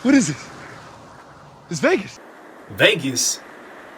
What is it? It's Vegas. Vegas?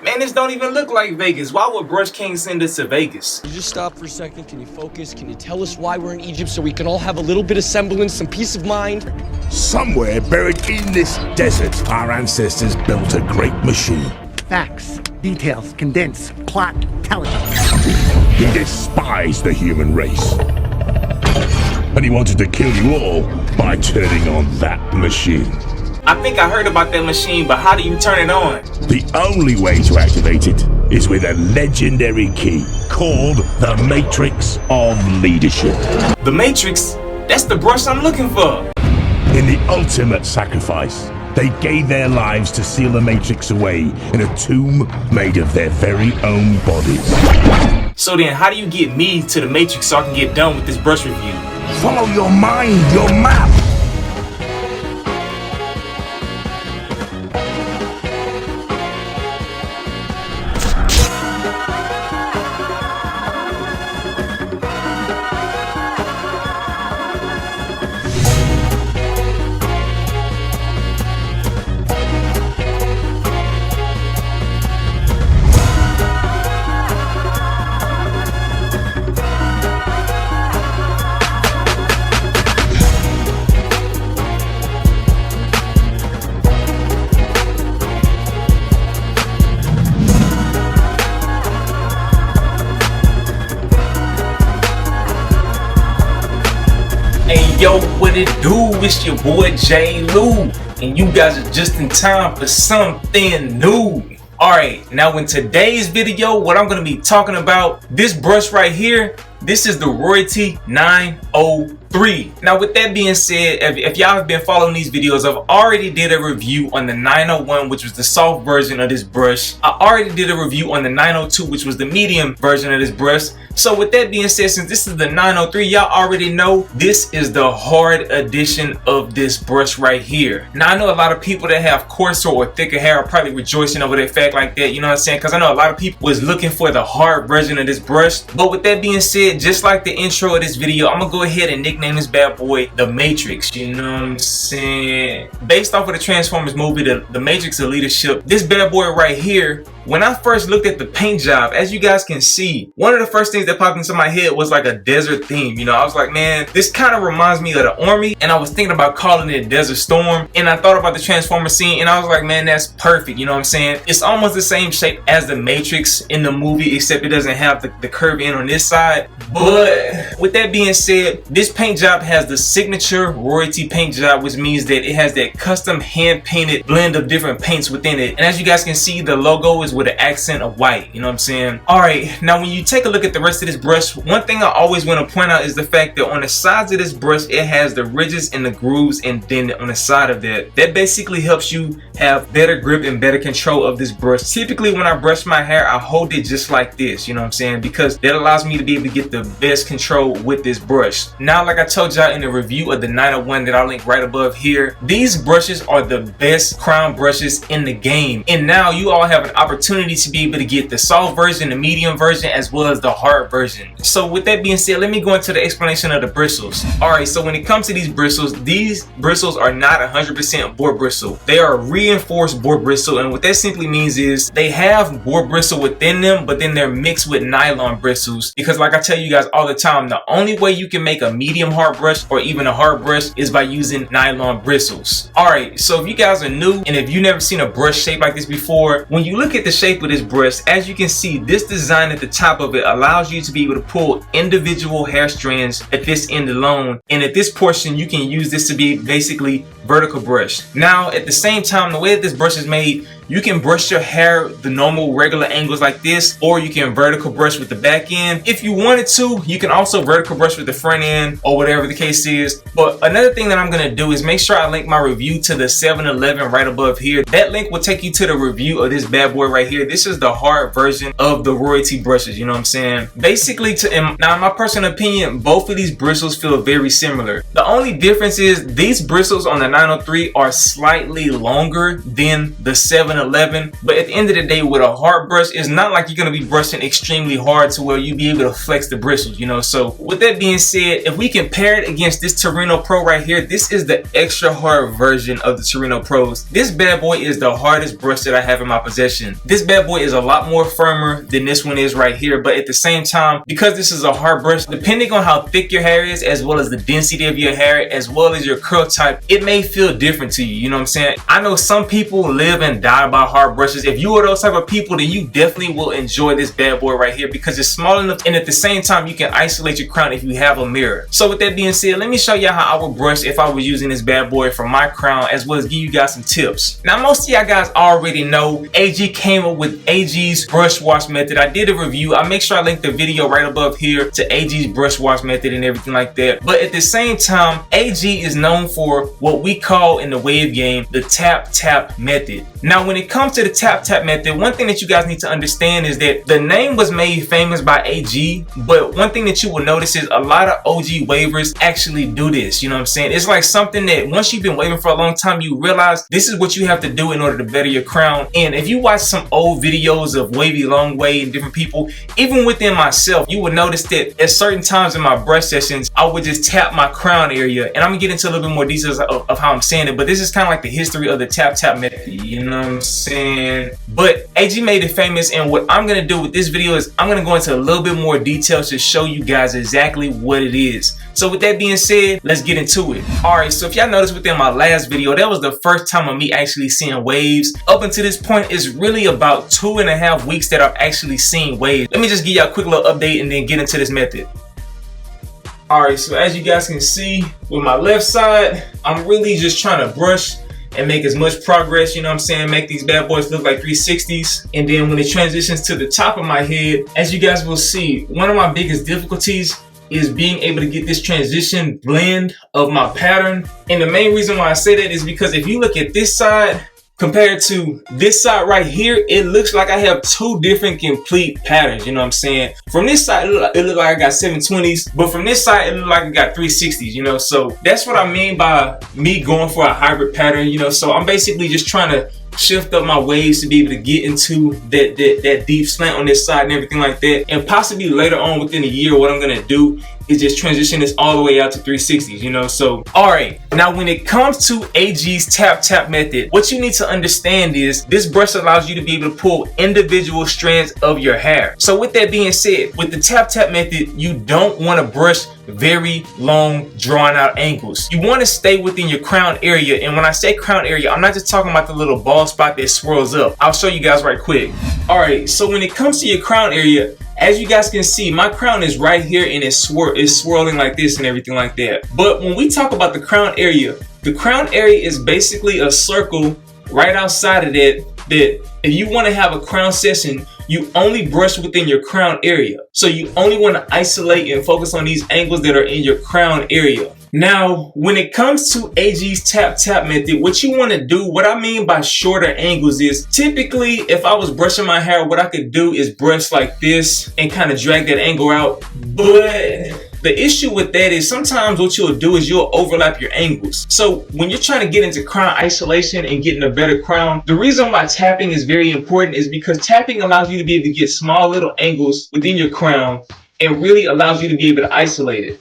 Man, this don't even look like Vegas. Why would Brush King send us to Vegas? Can you just stop for a second? Can you focus? Can you tell us why we're in Egypt so we can all have a little bit of semblance, some peace of mind? Somewhere buried in this desert, our ancestors built a great machine. Facts, details, condense, plot, tell it. He despised the human race. And he wanted to kill you all by turning on that machine. I think I heard about that machine, but how do you turn it on? The only way to activate it is with a legendary key called the Matrix of Leadership. The Matrix? That's the brush I'm looking for. In the ultimate sacrifice, they gave their lives to seal the Matrix away in a tomb made of their very own bodies. So then, how do you get me to the Matrix so I can get done with this brush review? Follow your mind, your map. Hey yo, what it do? It's your boy J. Lou, and you guys are just in time for something new. Alright, now in today's video, what I'm going to be talking about, this brush right here, this is the Royalty 903. Now with that being said, if y'all have been following these videos, I've already did a review on the 901, which was the soft version of this brush. I already did a review on the 902, which was the medium version of this brush. So with that being said, since this is the 903, y'all already know this is the hard edition of this brush right here. Now I know a lot of people that have coarser or thicker hair are probably rejoicing over that fact like that, you know what I'm saying? Because I know a lot of people was looking for the hard version of this brush. But with that being said, just like the intro of this video, I'm gonna go ahead and nickname this bad boy the Matrix, you know what I'm saying? Based off of the Transformers movie, the Matrix of Leadership, this bad boy right here, when I first looked at the paint job, as you guys can see, one of the first things that popped into my head was like a desert theme. You know, I was like, man, this kind of reminds me of the Army, and I was thinking about calling it Desert Storm, and I thought about the Transformer scene, and I was like, man, that's perfect, you know what I'm saying? It's almost the same shape as the Matrix in the movie, except it doesn't have the curve in on this side. But with that being said, this paint job has the signature Royalty paint job, which means that it has that custom hand-painted blend of different paints within it. And as you guys can see, the logo is with an accent of white, you know what I'm saying? Alright, now when you take a look at the rest of this brush, one thing I always want to point out is the fact that on the sides of this brush, it has the ridges and the grooves indented on the side of that. That basically helps you have better grip and better control of this brush. Typically when I brush my hair, I hold it just like this, you know what I'm saying? Because that allows me to be able to get the best control with this brush. Now, like I told y'all in the review of the 901 that I'll link right above here, these brushes are the best crown brushes in the game. And now you all have an opportunity to be able to get the soft version, the medium version, as well as the hard version. So with that being said, let me go into the explanation of the bristles. Alright, so when it comes to these bristles are not 100% boar bristle. They are reinforced boar bristle, and what that simply means is they have boar bristle within them, but then they're mixed with nylon bristles. Because like I tell you guys all the time, the only way you can make a medium hard brush or even a hard brush is by using nylon bristles. Alright, so if you guys are new and if you've never seen a brush shape like this before, when you look at the shape of this brush, as you can see, this design at the top of it allows you to be able to pull individual hair strands at this end alone, and at this portion you can use this to be basically vertical brush. Now at the same time, the way that this brush is made, you can brush your hair the normal regular angles like this, or you can vertical brush with the back end. If you wanted to, you can also vertical brush with the front end or whatever the case is. But another thing that I'm going to do is make sure I link my review to the 7-Eleven right above here. That link will take you to the review of this bad boy right here. This is the hard version of the Royalty brushes, you know what I'm saying? Basically, now in my personal opinion, both of these bristles feel very similar. The only difference is these bristles on the 903 are slightly longer than the 711, but at the end of the day, with a hard brush, it's not like you're gonna be brushing extremely hard to where you be able to flex the bristles, you know. So with that being said, if we compare it against this Torino Pro right here, this is the extra hard version of the Torino Pros. This bad boy is the hardest brush that I have in my possession. This bad boy is a lot more firmer than this one is right here, but at the same time, because this is a hard brush, depending on how thick your hair is, as well as the density of your hair, as well as your curl type, it may feel different to you, you know what I'm saying? I know some people live and die by hard brushes. If you are those type of people, then you definitely will enjoy this bad boy right here because it's small enough, and at the same time, you can isolate your crown if you have a mirror. So with that being said, let me show y'all how I would brush if I was using this bad boy for my crown, as well as give you guys some tips. Now, most of y'all guys already know AG came up with AG's brush wash method. I did a review. I'll make sure I link the video right above here to AG's brush wash method and everything like that. But at the same time, AG is known for what we call in the wave game the tap method. Now, when it comes to the tap method, one thing that you guys need to understand is that the name was made famous by AG, but one thing that you will notice is a lot of OG wavers actually do this, you know what I'm saying? It's like something that once you've been waving for a long time, you realize this is what you have to do in order to better your crown. And if you watch some old videos of wavy long way and different people, even within myself, you will notice that at certain times in my brush sessions, I would just tap my crown area. And I'm gonna get into a little bit more details of how I'm saying it, but this is kind of like the history of the tap method, you know what I'm saying? But AG made it famous, and what I'm gonna do with this video is I'm gonna go into a little bit more details to show you guys exactly what it is. So with that being said, let's get into it. Alright, so if y'all noticed within my last video, that was the first time of me actually seeing waves. Up until this point, it's really about 2.5 weeks that I've actually seen waves. Let me just give y'all a quick little update and then get into this method. Alright, so as you guys can see, with my left side, I'm really just trying to brush and make as much progress, you know what I'm saying, make these bad boys look like 360s. And then when it transitions to the top of my head, as you guys will see, one of my biggest difficulties is being able to get this transition blend of my pattern. And the main reason why I say that is because if you look at this side compared to this side right here, it looks like I have two different complete patterns, you know what I'm saying? From this side, it look like I got 720s, but from this side, it look like I got 360s, you know? So that's what I mean by me going for a hybrid pattern, you know? So I'm basically just trying to shift up my waves to be able to get into that deep slant on this side and everything like that. And possibly later on within a year, what I'm gonna do is just transition this all the way out to 360s, you know? So, all right, now when it comes to AG's tap method, what you need to understand is this brush allows you to be able to pull individual strands of your hair. So with that being said, with the tap method, you don't want to brush very long drawn out angles. You want to stay within your crown area. And when I say crown area, I'm not just talking about the little bald spot that swirls up. I'll show you guys right quick. All right, so when it comes to your crown area, as you guys can see, my crown is right here and it's swirling like this and everything like that. But when we talk about the crown area is basically a circle right outside of that if you want to have a crown session, you only brush within your crown area. So you only want to isolate and focus on these angles that are in your crown area. Now, when it comes to AG's tap method, what you want to do, what I mean by shorter angles is typically if I was brushing my hair, what I could do is brush like this and kind of drag that angle out. But the issue with that is sometimes what you'll do is you'll overlap your angles. So when you're trying to get into crown isolation and getting a better crown, the reason why tapping is very important is because tapping allows you to be able to get small little angles within your crown and really allows you to be able to isolate it.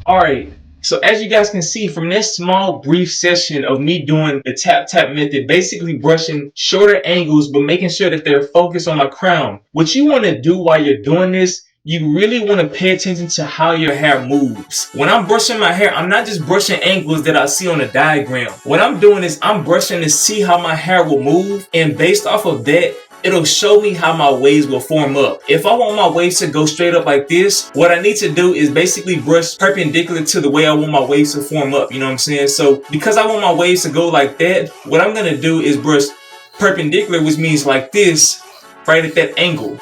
Alright, so as you guys can see from this small brief session of me doing the tap method, basically brushing shorter angles but making sure that they're focused on my crown. What you want to do while you're doing this, you really want to pay attention to how your hair moves. When I'm brushing my hair, I'm not just brushing angles that I see on the diagram. What I'm doing is I'm brushing to see how my hair will move, and based off of that, it'll show me how my waves will form up. If I want my waves to go straight up like this, what I need to do is basically brush perpendicular to the way I want my waves to form up, you know what I'm saying? So because I want my waves to go like that, what I'm gonna do is brush perpendicular, which means like this, right at that angle.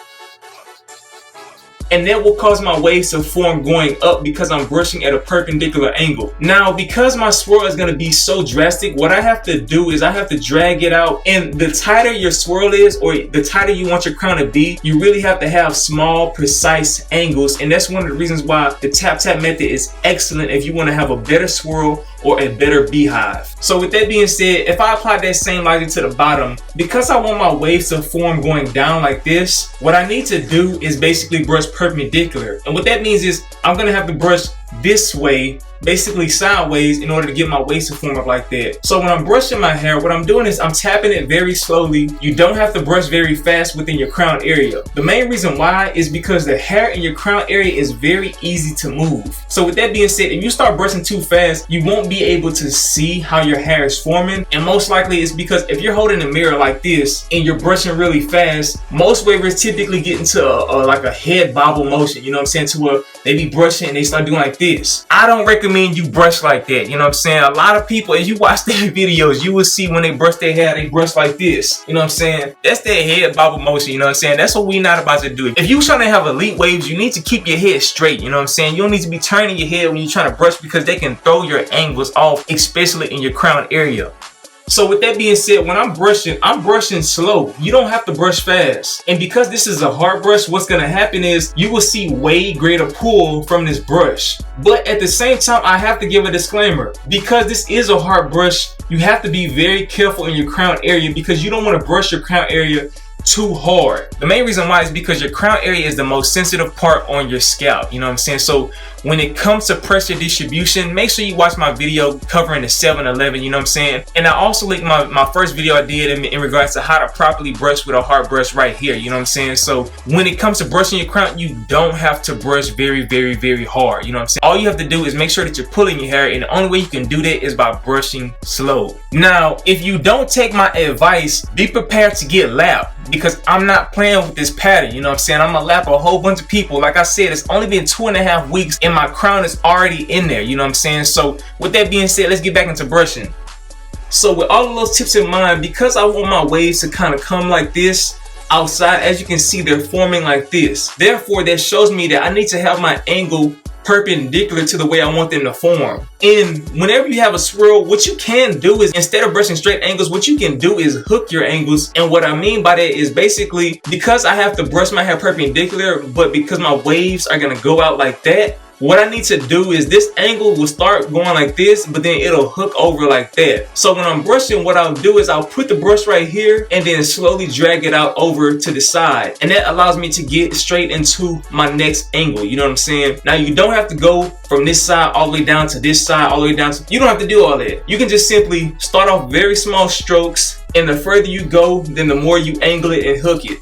and that will cause my waves to form going up because I'm brushing at a perpendicular angle. Now, because my swirl is going to be so drastic, what I have to do is I have to drag it out, and the tighter your swirl is, or the tighter you want your crown to be, you really have to have small, precise angles, and that's one of the reasons why the tap tap method is excellent if you want to have a better swirl or a better beehive. So with that being said, if I apply that same logic to the bottom, because I want my waves to form going down like this, what I need to do is basically brush perpendicular. And what that means is I'm gonna have to brush this way, basically sideways, in order to get my waves to form up like that. So when I'm brushing my hair, what I'm doing is I'm tapping it very slowly. You don't have to brush very fast within your crown area. The main reason why is because the hair in your crown area is very easy to move. So with that being said, if you start brushing too fast, you won't be able to see how your hair is forming, and most likely it's because if you're holding a mirror like this and you're brushing really fast, most wavers typically get into like a head bobble motion, you know what I'm saying, to where they be brushing and they start doing like this. I don't recommend you brush like that, you know what I'm saying. A lot of people, as you watch their videos, you will see when they brush their hair, they brush like this, you know what I'm saying. That's their head bobble motion, you know what I'm saying. That's what we're not about to do. If you're trying to have elite waves, you need to keep your head straight, you know what I'm saying. You don't need to be turning your head when you're trying to brush, because they can throw your angles off, especially in your crown area. So with that being said, when I'm brushing slow. You don't have to brush fast. And because this is a hard brush, what's gonna happen is you will see way greater pull from this brush. But at the same time, I have to give a disclaimer. Because this is a hard brush, you have to be very careful in your crown area, because you don't want to brush your crown area too hard. The main reason why is because your crown area is the most sensitive part on your scalp, you know what I'm saying. So when it comes to pressure distribution, make sure you watch my video covering the 7-Eleven, you know what I'm saying. And I also linked my first video I did in regards to how to properly brush with a hard brush right here, you know what I'm saying. So when it comes to brushing your crown, you don't have to brush very, very, very hard, you know what I'm saying. All you have to do is make sure that you're pulling your hair, and the only way you can do that is by brushing slow. Now, if you don't take my advice, be prepared to get lapped, because I'm not playing with this pattern, you know what I'm saying. I'm gonna lap a whole bunch of people. Like I said, it's only been 2.5 weeks and my crown is already in there, you know what I'm saying. So with that being said, let's get back into brushing. So with all of those tips in mind, because I want my waves to kind of come like this outside, as you can see, they're forming like this. Therefore, that shows me that I need to have my angle perpendicular to the way I want them to form. And whenever you have a swirl, what you can do is, instead of brushing straight angles, what you can do is hook your angles. And what I mean by that is basically, because I have to brush my hair perpendicular, but because my waves are gonna go out like that, what I need to do is this angle will start going like this, but then it'll hook over like that. So when I'm brushing, what I'll do is I'll put the brush right here and then slowly drag it out over to the side. And that allows me to get straight into my next angle, you know what I'm saying? Now, you don't have to go from this side all the way down to this side, all the way down to, you don't have to do all that. You can just simply start off very small strokes, and the further you go, then the more you angle it and hook it.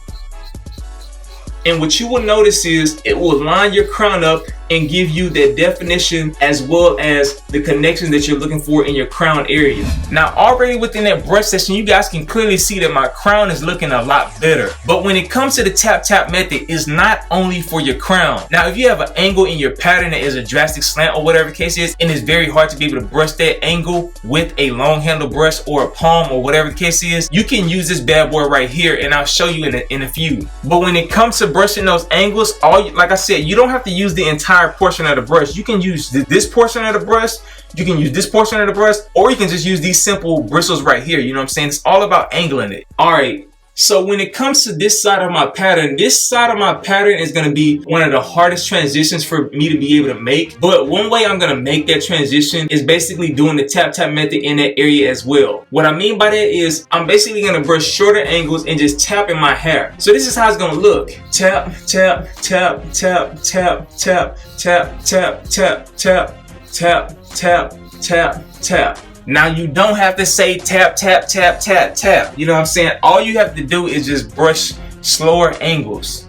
And what you will notice is it will line your crown up and give you that definition, as well as the connections that you're looking for in your crown area. Now, already within that brush session, you guys can clearly see that my crown is looking a lot better. But when it comes to the tap tap method, it's not only for your crown. Now, if you have an angle in your pattern that is a drastic slant or whatever the case is, and it's very hard to be able to brush that angle with a long handle brush or a palm or whatever the case is, you can use this bad boy right here, and I'll show you in a few. But when it comes to brushing those angles, like I said, you don't have to use the entire portion of the brush. You can use this portion of the brush, you can use this portion of the brush, or you can just use these simple bristles right here, you know what I'm saying. It's all about angling it. All right, so when it comes to this side of my pattern, this side of my pattern is going to be one of the hardest transitions for me to be able to make. But one way I'm going to make that transition is basically doing the tap tap method in that area as well. What I mean by that is I'm basically going to brush shorter angles and just tap in my hair. So this is how it's going to look. Tap, tap, tap, tap, tap, tap, tap, tap, tap, tap, tap, tap, tap, tap. Now, you don't have to say tap, tap, tap, tap, tap. You know what I'm saying? All you have to do is just brush slower angles.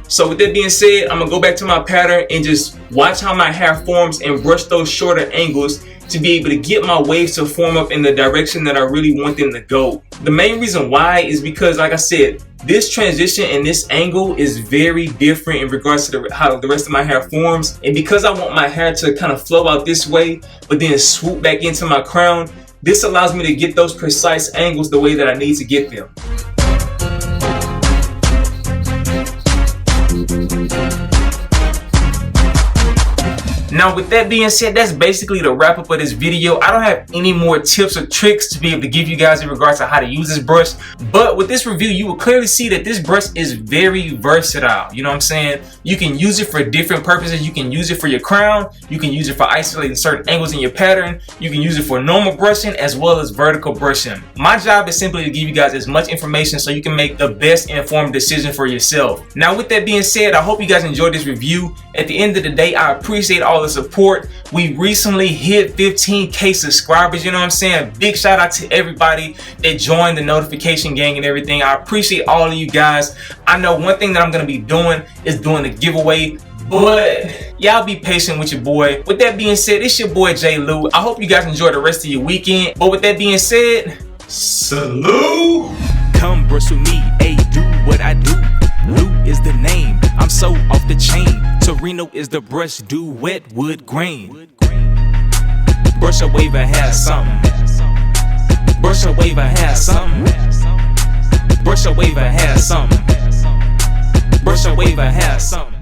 So with that being said, I'm gonna go back to my pattern and just watch how my hair forms and brush those shorter angles to be able to get my waves to form up in the direction that I really want them to go. The main reason why is because, like I said, this transition and this angle is very different in regards to how the rest of my hair forms. And because I want my hair to kind of flow out this way, but then swoop back into my crown, this allows me to get those precise angles the way that I need to get them. Now with that being said, that's basically the wrap up of this video. I don't have any more tips or tricks to be able to give you guys in regards to how to use this brush, but with this review you will clearly see that this brush is very versatile. You know what I'm saying? You can use it for different purposes. You can use it for your crown, you can use it for isolating certain angles in your pattern, you can use it for normal brushing as well as vertical brushing. My job is simply to give you guys as much information so you can make the best informed decision for yourself. Now with that being said, I hope you guys enjoyed this review. At the end of the day, I appreciate all the support. We recently hit 15K subscribers, you know what I'm saying? Big shout out to everybody that joined the notification gang and everything. I appreciate all of you guys. I know one thing that I'm going to be doing is doing a giveaway, but y'all be patient with your boy. With that being said, it's your boy J. Lou. I hope you guys enjoy the rest of your weekend. But with that being said, salute! Come brush with me, ayy, do what I do. Lou is the name, I'm so off the chain. Torino is the brush, do wet wood grain. Brush a wave, I have something. Brush a wave, I have something. Brush a wave, I have something. Brush a wave, I have something.